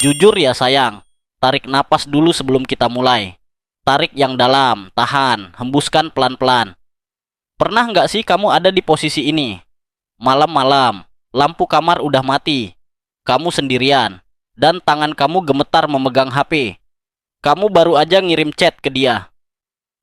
Jujur ya sayang, tarik napas dulu sebelum kita mulai. Tarik yang dalam, tahan, hembuskan pelan-pelan. Pernah nggak sih kamu ada di posisi ini? Malam-malam, lampu kamar udah mati. Kamu sendirian, dan tangan kamu gemetar memegang HP. Kamu baru aja ngirim chat ke dia.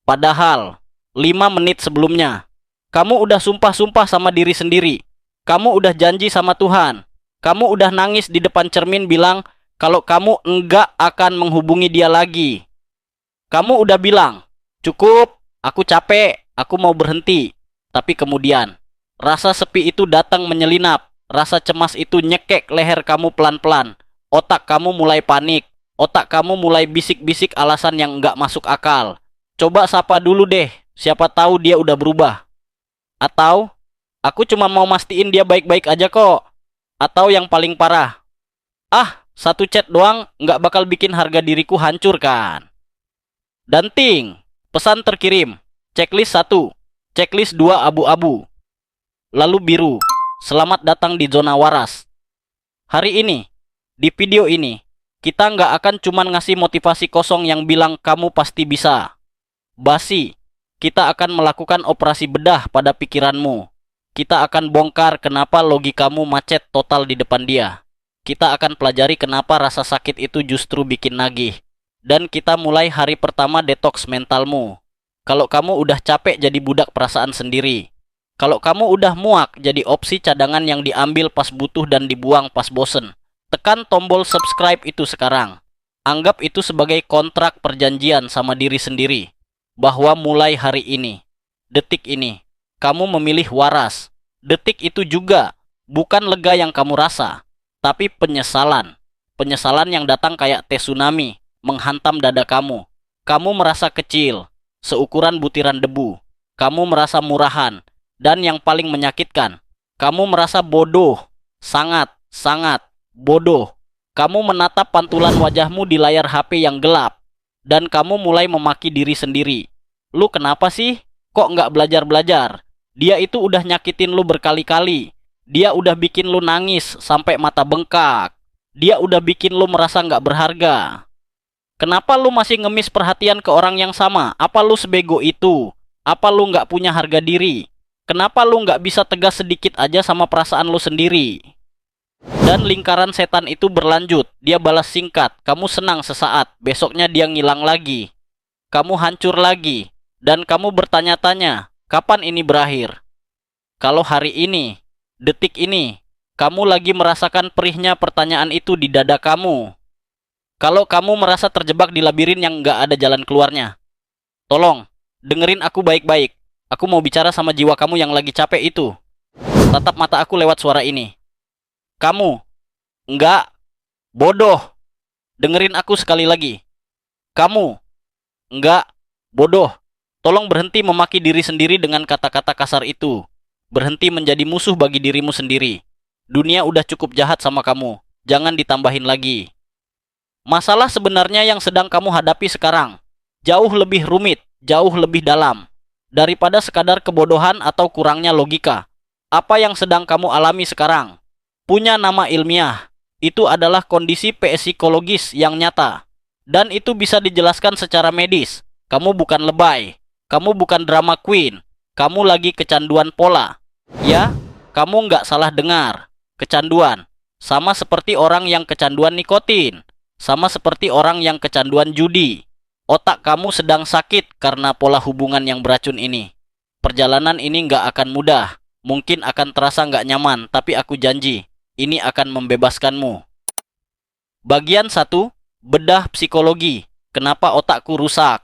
Padahal, 5 menit sebelumnya, kamu udah sumpah-sumpah sama diri sendiri. Kamu udah janji sama Tuhan. Kamu udah nangis di depan cermin bilang kalau kamu enggak akan menghubungi dia lagi. Kamu udah bilang, cukup, aku capek, aku mau berhenti. Tapi kemudian, rasa sepi itu datang menyelinap. Rasa cemas itu nyekek leher kamu pelan-pelan. Otak kamu mulai panik. Otak kamu mulai bisik-bisik alasan yang enggak masuk akal. Coba sapa dulu deh, siapa tahu dia udah berubah. Atau, aku cuma mau mastiin dia baik-baik aja kok. Atau yang paling parah, satu chat doang nggak bakal bikin harga diriku hancur kan? Dan ting, pesan terkirim, checklist 1, checklist 2 abu-abu, lalu biru, selamat datang di zona waras. Hari ini, di video ini, kita nggak akan cuman ngasih motivasi kosong yang bilang kamu pasti bisa. Basi, kita akan melakukan operasi bedah pada pikiranmu. Kita akan bongkar kenapa logikamu macet total di depan dia. Kita akan pelajari kenapa rasa sakit itu justru bikin nagih. Dan kita mulai hari pertama detox mentalmu. Kalau kamu udah capek jadi budak perasaan sendiri. Kalau kamu udah muak jadi opsi cadangan yang diambil pas butuh dan dibuang pas bosen. Tekan tombol subscribe itu sekarang. Anggap itu sebagai kontrak perjanjian sama diri sendiri. Bahwa mulai hari ini, detik ini, kamu memilih waras. Detik itu juga bukan lega yang kamu rasa, tapi penyesalan. Penyesalan yang datang kayak tsunami, menghantam dada kamu. Kamu merasa kecil, seukuran butiran debu. Kamu merasa murahan, dan yang paling menyakitkan, kamu merasa bodoh, sangat bodoh. Kamu menatap pantulan wajahmu di layar HP yang gelap, dan kamu mulai memaki diri sendiri. Lu kenapa sih? Kok nggak belajar-belajar? Dia itu udah nyakitin lu berkali-kali. Dia udah bikin lu nangis sampai mata bengkak. Dia udah bikin lu merasa nggak berharga. Kenapa lu masih ngemis perhatian ke orang yang sama? Apa lu sebego itu? Apa lu nggak punya harga diri? Kenapa lu nggak bisa tegas sedikit aja sama perasaan lu sendiri? Dan lingkaran setan itu berlanjut. Dia balas singkat. Kamu senang sesaat. Besoknya dia ngilang lagi. Kamu hancur lagi. Dan kamu bertanya-tanya, kapan ini berakhir? Kalau hari ini, detik ini, kamu lagi merasakan perihnya pertanyaan itu di dada kamu. Kalau kamu merasa terjebak di labirin yang nggak ada jalan keluarnya, tolong, dengerin aku baik-baik. Aku mau bicara sama jiwa kamu yang lagi capek itu. Tatap mata aku lewat suara ini. Kamu, enggak, bodoh. Dengerin aku sekali lagi. Kamu, enggak, bodoh. Tolong berhenti memaki diri sendiri dengan kata-kata kasar itu. Berhenti menjadi musuh bagi dirimu sendiri. Dunia udah cukup jahat sama kamu. Jangan ditambahin lagi. Masalah sebenarnya yang sedang kamu hadapi sekarang jauh lebih rumit, jauh lebih dalam daripada sekadar kebodohan atau kurangnya logika. Apa yang sedang kamu alami sekarang punya nama ilmiah. Itu adalah kondisi psikologis yang nyata. Dan itu bisa dijelaskan secara medis. Kamu bukan lebay. Kamu bukan drama queen. Kamu lagi kecanduan pola. Ya, kamu nggak salah dengar. Kecanduan. Sama seperti orang yang kecanduan nikotin. Sama seperti orang yang kecanduan judi. Otak kamu sedang sakit karena pola hubungan yang beracun ini. Perjalanan ini nggak akan mudah. Mungkin akan terasa nggak nyaman, tapi aku janji, ini akan membebaskanmu. Bagian 1, bedah psikologi. Kenapa otakku rusak?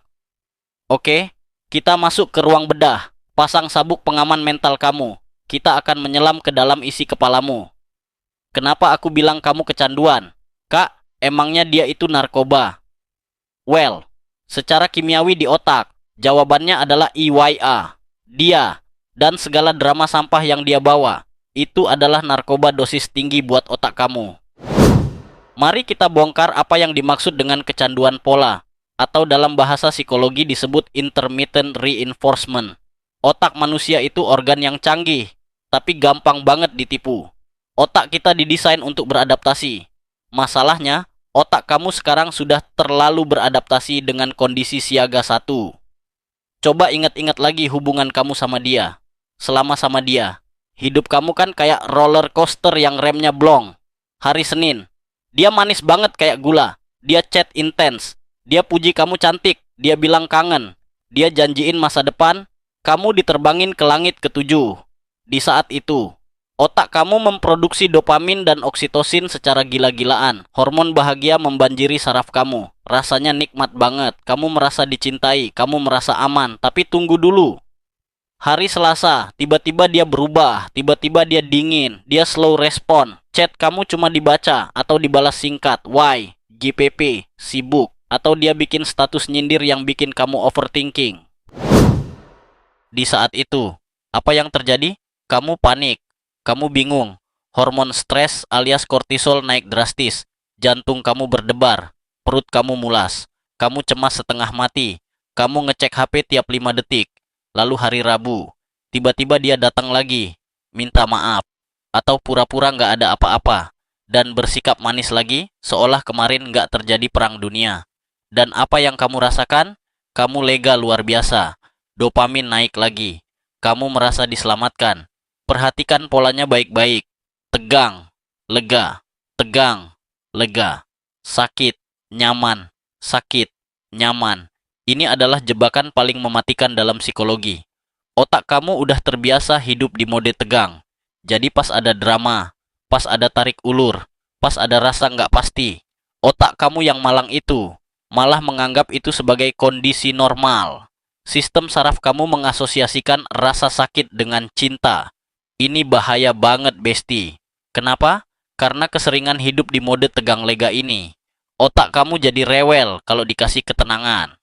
Oke, kita masuk ke ruang bedah. Pasang sabuk pengaman mental kamu. Kita akan menyelam ke dalam isi kepalamu. Kenapa aku bilang kamu kecanduan? Kak, emangnya dia itu narkoba? Well, secara kimiawi di otak, jawabannya adalah IYA. Dia, dan segala drama sampah yang dia bawa, itu adalah narkoba dosis tinggi buat otak kamu. Mari kita bongkar apa yang dimaksud dengan kecanduan pola, atau dalam bahasa psikologi disebut intermittent reinforcement. Otak manusia itu organ yang canggih, tapi gampang banget ditipu. Otak kita didesain untuk beradaptasi. Masalahnya, Otak kamu sekarang sudah terlalu beradaptasi dengan kondisi siaga 1. Coba ingat-ingat lagi hubungan kamu sama dia. Selama sama dia, hidup kamu kan kayak roller coaster yang remnya blong. Hari Senin, dia manis banget kayak gula. Dia chat intens. Dia puji kamu cantik. Dia bilang kangen. Dia janjiin masa depan. Kamu diterbangin ke langit ke-7. Di saat itu, otak kamu memproduksi dopamin dan oksitosin secara gila-gilaan. Hormon bahagia membanjiri saraf kamu. Rasanya nikmat banget. Kamu merasa dicintai, kamu merasa aman. Tapi tunggu dulu. Hari Selasa, tiba-tiba dia berubah. Tiba-tiba dia dingin. Dia slow respon. Chat kamu cuma dibaca atau dibalas singkat. Why? GPP, sibuk. Atau dia bikin status nyindir yang bikin kamu overthinking. Di saat itu, apa yang terjadi? Kamu panik. Kamu bingung. Hormon stres alias kortisol naik drastis. Jantung kamu berdebar. Perut kamu mulas. Kamu cemas setengah mati. Kamu ngecek HP tiap 5 detik. Lalu hari Rabu, tiba-tiba dia datang lagi. Minta maaf. Atau pura-pura nggak ada apa-apa. Dan bersikap manis lagi, seolah kemarin nggak terjadi perang dunia. Dan apa yang kamu rasakan? Kamu lega luar biasa. Dopamin naik lagi. Kamu merasa diselamatkan. Perhatikan polanya baik-baik. Tegang, lega, tegang, lega. Sakit, nyaman, sakit, nyaman. Ini adalah jebakan paling mematikan dalam psikologi. Otak kamu udah terbiasa hidup di mode tegang. Jadi pas ada drama, pas ada tarik ulur, pas ada rasa nggak pasti, otak kamu yang malang itu malah menganggap itu sebagai kondisi normal. Sistem saraf kamu mengasosiasikan rasa sakit dengan cinta. Ini bahaya banget, besti. Kenapa? Karena keseringan hidup di mode tegang lega ini. Otak kamu jadi rewel kalau dikasih ketenangan.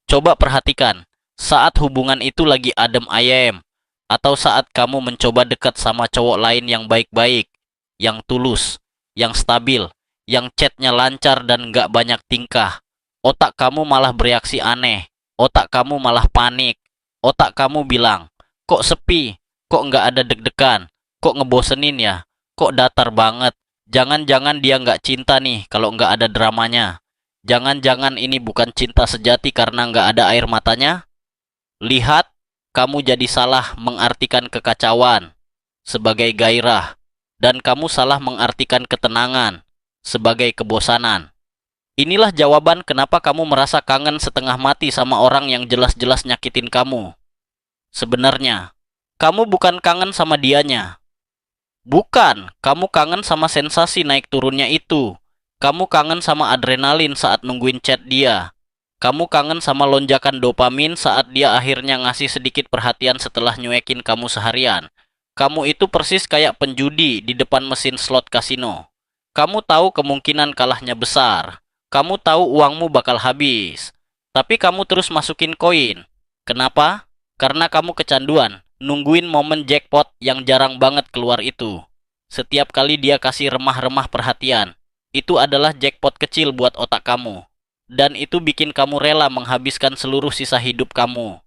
Coba perhatikan, saat hubungan itu lagi adem ayem, atau saat kamu mencoba dekat sama cowok lain yang baik-baik, yang tulus, yang stabil, yang chatnya lancar dan nggak banyak tingkah, otak kamu malah bereaksi aneh. Otak kamu malah panik. Otak kamu bilang, kok sepi? Kok nggak ada deg-degan? Kok ngebosenin ya? Kok datar banget? Jangan-jangan dia nggak cinta nih kalau nggak ada dramanya. Jangan-jangan ini bukan cinta sejati karena nggak ada air matanya? Lihat, kamu jadi salah mengartikan kekacauan sebagai gairah. Dan kamu salah mengartikan ketenangan sebagai kebosanan. Inilah jawaban kenapa kamu merasa kangen setengah mati sama orang yang jelas-jelas nyakitin kamu. Sebenarnya, kamu bukan kangen sama dianya. Bukan, kamu kangen sama sensasi naik turunnya itu. Kamu kangen sama adrenalin saat nungguin chat dia. Kamu kangen sama lonjakan dopamin saat dia akhirnya ngasih sedikit perhatian setelah nyuekin kamu seharian. Kamu itu persis kayak penjudi di depan mesin slot kasino. Kamu tahu kemungkinan kalahnya besar. Kamu tahu uangmu bakal habis. Tapi kamu terus masukin koin. Kenapa? Karena kamu kecanduan. Nungguin momen jackpot yang jarang banget keluar itu. Setiap kali dia kasih remah-remah perhatian. Itu adalah jackpot kecil buat otak kamu. Dan itu bikin kamu rela menghabiskan seluruh sisa hidup kamu.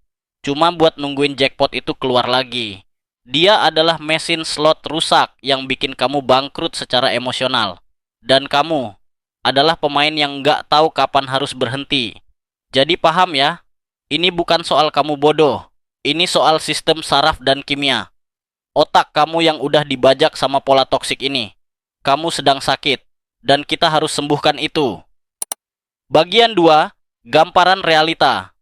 Cuma buat nungguin jackpot itu keluar lagi. Dia adalah mesin slot rusak yang bikin kamu bangkrut secara emosional. Dan kamu adalah pemain yang nggak tahu kapan harus berhenti. Jadi paham ya, ini bukan soal kamu bodoh. Ini soal sistem saraf dan kimia. Otak kamu yang udah dibajak sama pola toksik ini. Kamu sedang sakit, dan kita harus sembuhkan itu. Bagian 2, gambaran realita.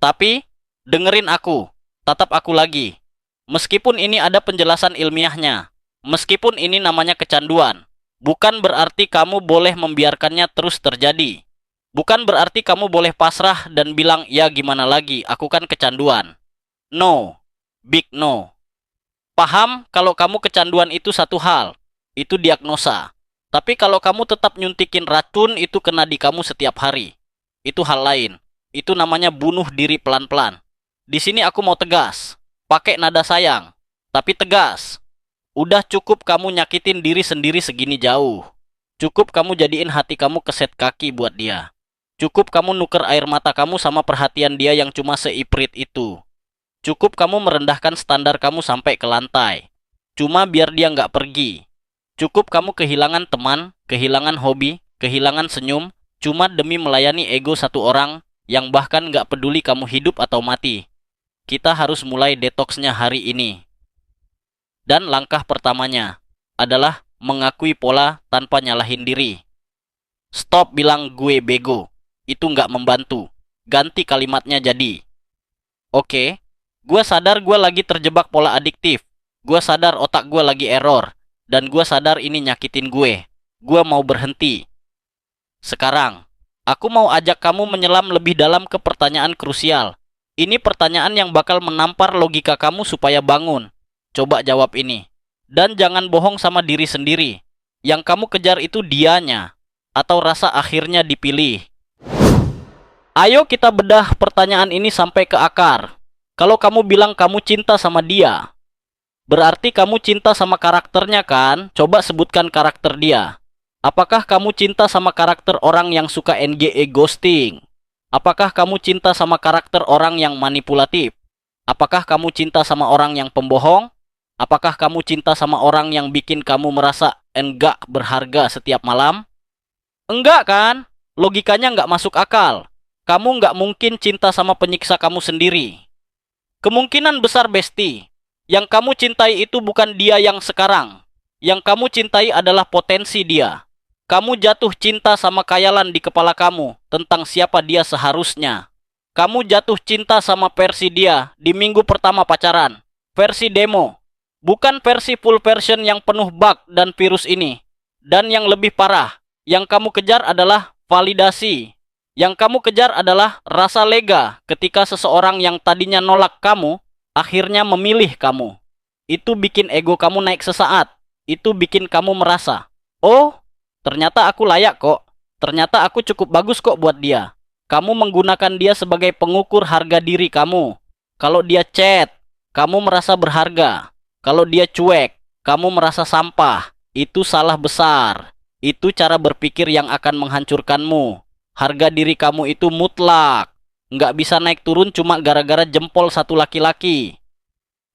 Tapi, dengerin aku, tatap aku lagi. Meskipun ini ada penjelasan ilmiahnya, meskipun ini namanya kecanduan, bukan berarti kamu boleh membiarkannya terus terjadi. Bukan berarti kamu boleh pasrah dan bilang, ya gimana lagi, aku kan kecanduan. No, big no. Paham kalau kamu kecanduan itu satu hal, itu diagnosa. Tapi kalau kamu tetap nyuntikin racun itu kena di kamu setiap hari, itu hal lain. Itu namanya bunuh diri pelan-pelan. Di sini aku mau tegas, pakai nada sayang, tapi tegas. Udah cukup kamu nyakitin diri sendiri segini jauh. Cukup kamu jadiin hati kamu keset kaki buat dia. Cukup kamu nuker air mata kamu sama perhatian dia yang cuma seiprit itu. Cukup kamu merendahkan standar kamu sampai ke lantai. Cuma biar dia nggak pergi. Cukup kamu kehilangan teman, kehilangan hobi, kehilangan senyum, cuma demi melayani ego satu orang yang bahkan nggak peduli kamu hidup atau mati. Kita harus mulai detoksnya hari ini. Dan langkah pertamanya adalah mengakui pola tanpa nyalahin diri. Stop bilang gue bego. Itu nggak membantu. Ganti kalimatnya jadi, oke, gue sadar gue lagi terjebak pola adiktif. Gue sadar otak gue lagi error. Dan gue sadar ini nyakitin gue. Gue mau berhenti. Sekarang, aku mau ajak kamu menyelam lebih dalam ke pertanyaan krusial. Ini pertanyaan yang bakal menampar logika kamu supaya bangun. Coba jawab ini. Dan jangan bohong sama diri sendiri. Yang kamu kejar itu dianya. Atau rasa akhirnya dipilih. Ayo kita bedah pertanyaan ini sampai ke akar. Kalau kamu bilang kamu cinta sama dia, berarti kamu cinta sama karakternya kan? Coba sebutkan karakter dia. Apakah kamu cinta sama karakter orang yang suka NGE ghosting? Apakah kamu cinta sama karakter orang yang manipulatif? Apakah kamu cinta sama orang yang pembohong? Apakah kamu cinta sama orang yang bikin kamu merasa enggak berharga setiap malam? Enggak kan? Logikanya enggak masuk akal. Kamu nggak mungkin cinta sama penyiksa kamu sendiri. Kemungkinan besar Besti, yang kamu cintai itu bukan dia yang sekarang. Yang kamu cintai adalah potensi dia. Kamu jatuh cinta sama khayalan di kepala kamu tentang siapa dia seharusnya. Kamu jatuh cinta sama versi dia di minggu pertama pacaran. Versi demo. Bukan versi full version yang penuh bug dan virus ini. Dan yang lebih parah, yang kamu kejar adalah validasi. Yang kamu kejar adalah rasa lega ketika seseorang yang tadinya nolak kamu, akhirnya memilih kamu. Itu bikin ego kamu naik sesaat. Itu bikin kamu merasa, oh, ternyata aku layak kok. Ternyata aku cukup bagus kok buat dia. Kamu menggunakan dia sebagai pengukur harga diri kamu. Kalau dia chat, kamu merasa berharga. Kalau dia cuek, kamu merasa sampah. Itu salah besar. Itu cara berpikir yang akan menghancurkanmu. Harga diri kamu itu mutlak. Nggak bisa naik turun cuma gara-gara jempol satu laki-laki.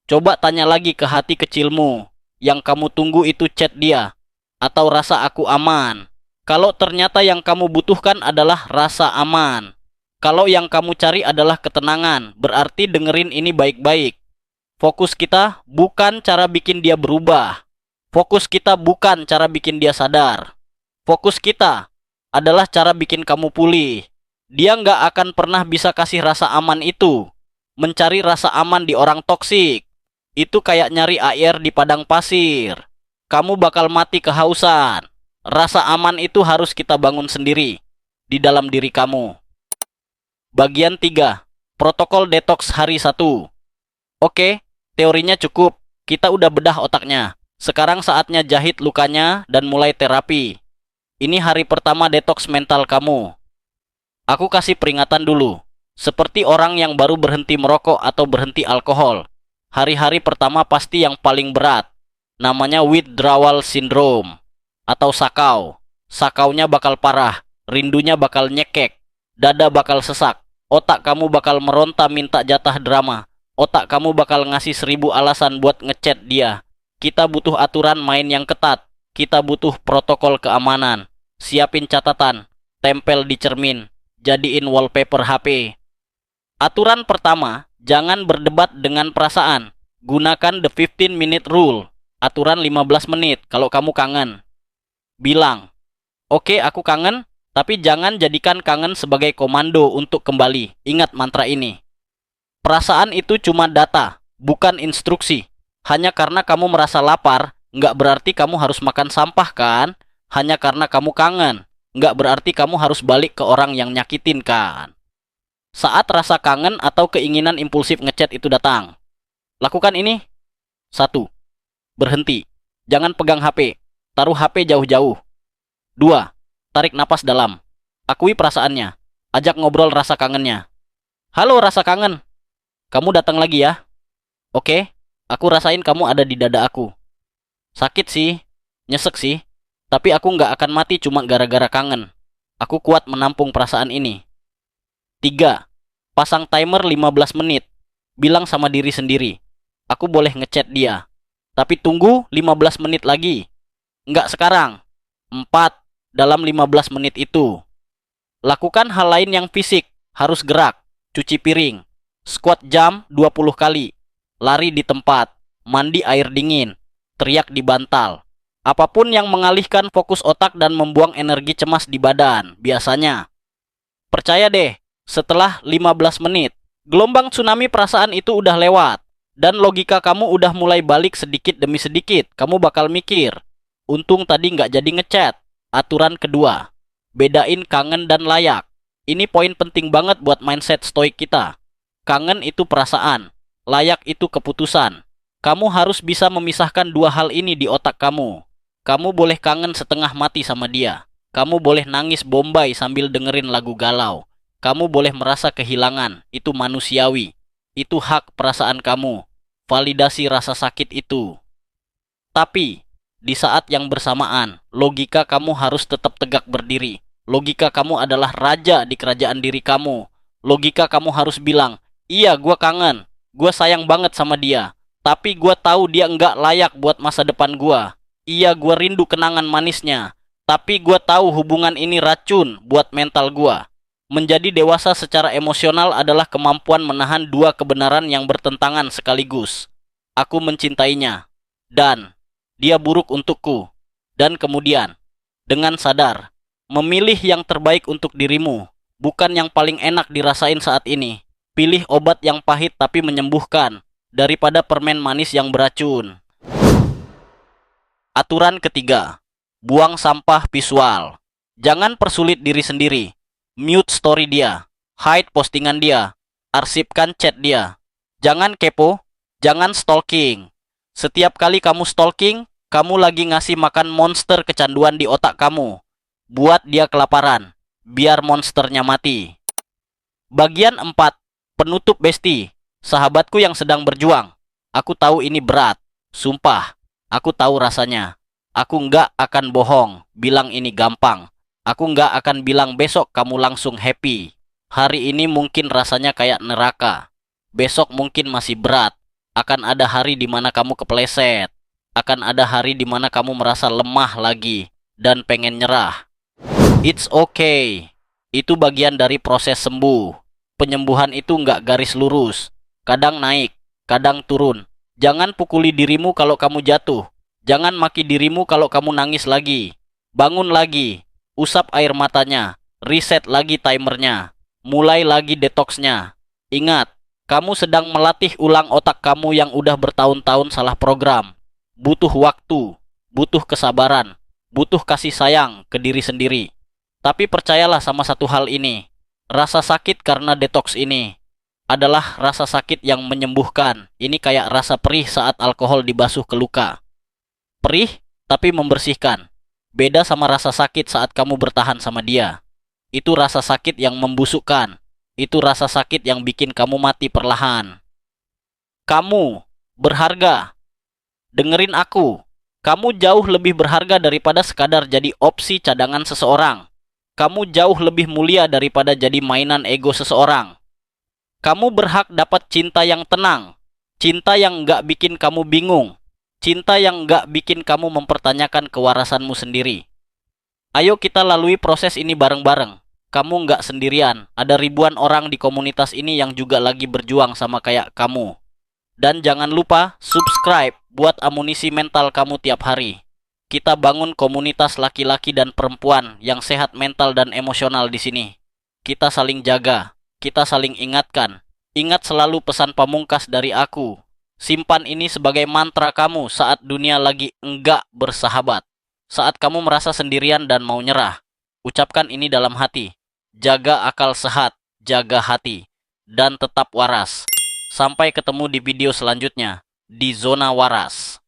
Coba tanya lagi ke hati kecilmu. Yang kamu tunggu itu chat dia. Atau rasa aku aman. Kalau ternyata yang kamu butuhkan adalah rasa aman. Kalau yang kamu cari adalah ketenangan. Berarti dengerin ini baik-baik. Fokus kita bukan cara bikin dia berubah. Fokus kita bukan cara bikin dia sadar. Fokus kita adalah cara bikin kamu pulih. Dia nggak akan pernah bisa kasih rasa aman itu. Mencari rasa aman di orang toksik. Itu kayak nyari air di padang pasir. Kamu bakal mati kehausan. Rasa aman itu harus kita bangun sendiri. Di dalam diri kamu. Bagian 3. Protokol detox hari 1. Oke, teorinya cukup. Kita udah bedah otaknya. Sekarang saatnya jahit lukanya dan mulai terapi. Ini hari pertama detox mental kamu. Aku kasih peringatan dulu. Seperti orang yang baru berhenti merokok atau berhenti alkohol. Hari-hari pertama pasti yang paling berat. Namanya withdrawal syndrome. Atau sakau. Sakaunya bakal parah. Rindunya bakal nyekek. Dada bakal sesak. Otak kamu bakal meronta minta jatah drama. Otak kamu bakal ngasih 1000 alasan buat ngechat dia. Kita butuh aturan main yang ketat. Kita butuh protokol keamanan. Siapin catatan, tempel di cermin, jadiin wallpaper HP. Aturan pertama, jangan berdebat dengan perasaan. Gunakan the 15-minute rule. Aturan 15 menit kalau kamu kangen. Bilang, oke aku kangen, tapi jangan jadikan kangen sebagai komando untuk kembali. Ingat mantra ini. Perasaan itu cuma data, bukan instruksi. Hanya karena kamu merasa lapar, nggak berarti kamu harus makan sampah kan? Hanya karena kamu kangen, nggak berarti kamu harus balik ke orang yang nyakitin kan? Saat rasa kangen atau keinginan impulsif ngechat itu datang, lakukan ini. 1. Berhenti. Jangan pegang HP. Taruh HP jauh-jauh. 2. Tarik napas dalam. Akui perasaannya. Ajak ngobrol rasa kangennya. Halo rasa kangen. Kamu datang lagi ya? Oke, aku rasain kamu ada di dada aku. Sakit sih, nyesek sih, tapi aku nggak akan mati cuma gara-gara kangen. Aku kuat menampung perasaan ini. 3. Pasang timer 15 menit. Bilang sama diri sendiri, aku boleh ngechat dia. Tapi tunggu 15 menit lagi. Nggak sekarang. 4, dalam 15 menit itu. Lakukan hal lain yang fisik, harus gerak, cuci piring, squat jam 20 kali, lari di tempat, mandi air dingin, teriak di bantal. Apapun yang mengalihkan fokus otak dan membuang energi cemas di badan, biasanya. Percaya deh, setelah 15 menit, gelombang tsunami perasaan itu udah lewat. Dan logika kamu udah mulai balik sedikit demi sedikit. Kamu bakal mikir, untung tadi nggak jadi ngechat. Aturan kedua, bedain kangen dan layak. Ini poin penting banget buat mindset stoik kita. Kangen itu perasaan, layak itu keputusan. Kamu harus bisa memisahkan dua hal ini di otak kamu. Kamu boleh kangen setengah mati sama dia. Kamu boleh nangis Bombay sambil dengerin lagu galau. Kamu boleh merasa kehilangan, itu manusiawi. Itu hak perasaan kamu. Validasi rasa sakit itu. Tapi, di saat yang bersamaan, logika kamu harus tetap tegak berdiri. Logika kamu adalah raja di kerajaan diri kamu. Logika kamu harus bilang, iya gua kangen, gua sayang banget sama dia. Tapi gua tahu dia nggak layak buat masa depan gua. Iya gua rindu kenangan manisnya. Tapi gua tahu hubungan ini racun buat mental gua. Menjadi dewasa secara emosional adalah kemampuan menahan dua kebenaran yang bertentangan sekaligus. Aku mencintainya, dan dia buruk untukku. Dan kemudian, dengan sadar, memilih yang terbaik untuk dirimu, bukan yang paling enak dirasain saat ini. Pilih obat yang pahit tapi menyembuhkan, daripada permen manis yang beracun. Aturan ketiga, buang sampah visual. Jangan persulit diri sendiri. Mute story dia, hide postingan dia, arsipkan chat dia. Jangan kepo, jangan stalking. Setiap kali kamu stalking, kamu lagi ngasih makan monster kecanduan di otak kamu. Buat dia kelaparan, biar monsternya mati. Bagian 4, penutup besti. Sahabatku yang sedang berjuang. Aku tahu ini berat, sumpah. Aku tahu rasanya. Aku nggak akan bohong, bilang ini gampang. Aku nggak akan bilang besok kamu langsung happy. Hari ini mungkin rasanya kayak neraka. Besok mungkin masih berat. Akan ada hari di mana kamu kepleset. Akan ada hari di mana kamu merasa lemah lagi dan pengen nyerah. It's okay. Itu bagian dari proses sembuh. Penyembuhan itu nggak garis lurus. Kadang naik, kadang turun. Jangan pukuli dirimu kalau kamu jatuh. Jangan maki dirimu kalau kamu nangis lagi. Bangun lagi. Usap air matanya. Reset lagi timernya. Mulai lagi detoxnya. Ingat, kamu sedang melatih ulang otak kamu yang udah bertahun-tahun salah program. Butuh waktu, butuh kesabaran, butuh kasih sayang ke diri sendiri. Tapi percayalah sama satu hal ini. Rasa sakit karena detox ini adalah rasa sakit yang menyembuhkan. Ini kayak rasa perih saat alkohol dibasuh ke luka. Perih, tapi membersihkan. Beda sama rasa sakit saat kamu bertahan sama dia. Itu rasa sakit yang membusukkan. Itu rasa sakit yang bikin kamu mati perlahan. Kamu berharga. Dengerin aku. Kamu jauh lebih berharga daripada sekadar jadi opsi cadangan seseorang. Kamu jauh lebih mulia daripada jadi mainan ego seseorang. Kamu berhak dapat cinta yang tenang. Cinta yang nggak bikin kamu bingung. Cinta yang nggak bikin kamu mempertanyakan kewarasanmu sendiri. Ayo kita lalui proses ini bareng-bareng. Kamu nggak sendirian. Ada ribuan orang di komunitas ini yang juga lagi berjuang sama kayak kamu. Dan jangan lupa subscribe buat amunisi mental kamu tiap hari. Kita bangun komunitas laki-laki dan perempuan yang sehat mental dan emosional di sini. Kita saling jaga. Kita saling ingatkan. Ingat selalu pesan pamungkas dari aku. Simpan ini sebagai mantra kamu saat dunia lagi enggak bersahabat. Saat kamu merasa sendirian dan mau nyerah. Ucapkan ini dalam hati. Jaga akal sehat, jaga hati, dan tetap waras. Sampai ketemu di video selanjutnya di Zona Waras.